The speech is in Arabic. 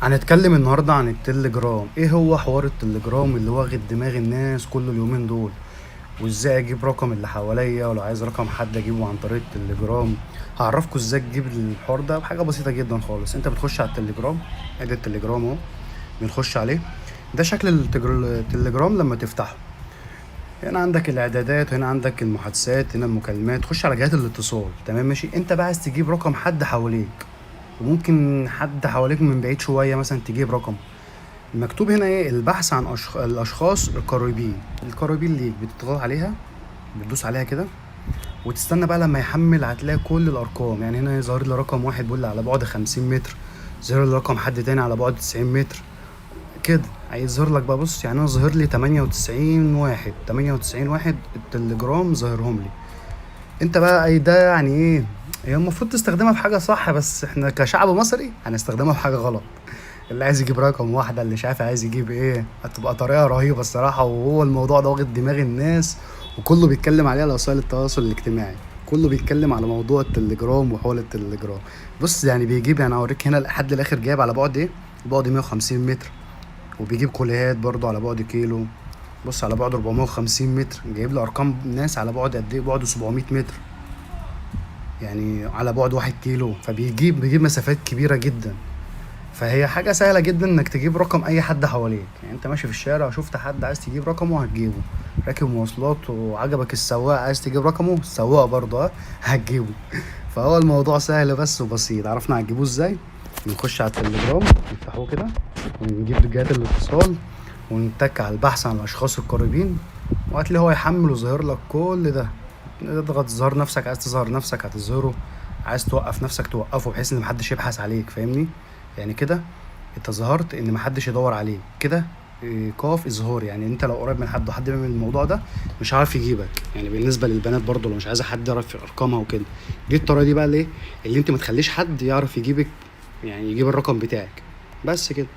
هنتكلم النهارده عن التليجرام. ايه هو حوار التليجرام اللي واخد دماغ الناس كل اليومين دول؟ وازاي اجيب رقم اللي حواليا، ولو عايز رقم حد اجيبه عن طريق التليجرام. هعرفكوا ازاي تجيب الحوار ده بحاجه بسيطه جدا خالص. انت بتخش على التليجرام، ادي التليجرام اهو، بنخش عليه. ده شكل التليجرام لما تفتحه. هنا عندك الاعدادات، هنا عندك المحادثات، هنا المكالمات. تخش على جهات الاتصال، تمام ماشي. انت بقى عايز تجيب رقم حد حواليك، وممكن حد حواليك من بعيد شويه مثلا تجيب رقم. مكتوب هنا ايه؟ البحث عن الاشخاص القريبين ليك. بتضغط عليها، بتدوس عليها كده، وتستنى بقى لما يحمل. هتلاقي كل الارقام. يعني هنا ظاهر لي رقم واحد بيقول لي على بعد 50 متر، ظاهر لي رقم حد تاني على بعد 90 متر كده. هيظهر لك بقى، بص يعني انا ظاهر لي 98 واحد، 98 واحد التليجرام ظاهرهم لي. انت بقى اي ده يعني ايه؟ هي المفروض تستخدمها في حاجه صح، بس احنا كشعب مصري هنستخدمها في حاجه غلط. اللي عايز يجيب رقم واحدة، اللي مش عارف عايز يجيب ايه، هتبقى طريقة رهيبة الصراحة. وهو الموضوع ده واخد دماغ الناس، وكله بيتكلم عليه على وسائل التواصل الاجتماعي. كله بيتكلم على موضوع التليجرام وحوار التليجرام. بص يعني بيجيب، يعني اوريك هنا لحد الاخر جايب على بعد ايه؟ بعد 150 متر. وبيجيب كليات برضو على بعد كيلو. بص على بعد 450 متر، جايب لي ارقام ناس على بعد قد ايه؟ بعد 700 متر، يعني على بعد 1 كيلو. بيجيب مسافات كبيرة جدا. فهي حاجة سهلة جدا انك تجيب رقم اي حد حواليك. يعني انت ماشي في الشارع وشفت حد عايز تجيب رقمه هتجيبه. راكب مواصلات وعجبك السواق عايز تجيب رقمه، السواق برضه هتجيبه. فهو الموضوع سهل بس وبسيط. عرفنا هتجيبوه ازاي؟ نخش على التليجرام، نفتحوه كده، ونجيب جهات الاتصال، ونتك على البحث عن الاشخاص القريبين، وهتلاقيه هو يحمل ويظهر لك كل ده. تضغط تظهر نفسك، عايز تظهر نفسك هتظهره، عايز توقف نفسك توقفه، بحيث ان محدش يبحث عليك. فاهمني؟ يعني كده انت ظهرت ان محدش يدور عليك كده. ايقاف اظهار، يعني انت لو قريب من حد وحد بيعمل الموضوع ده مش عارف يجيبك. يعني بالنسبه للبنات برضو، لو مش عايزه حد يعرف ارقامها وكده، دي الطريقه دي بقى ليه اللي انت ما تخليش حد يعرف يجيبك، يعني يجيب الرقم بتاعك. بس كده.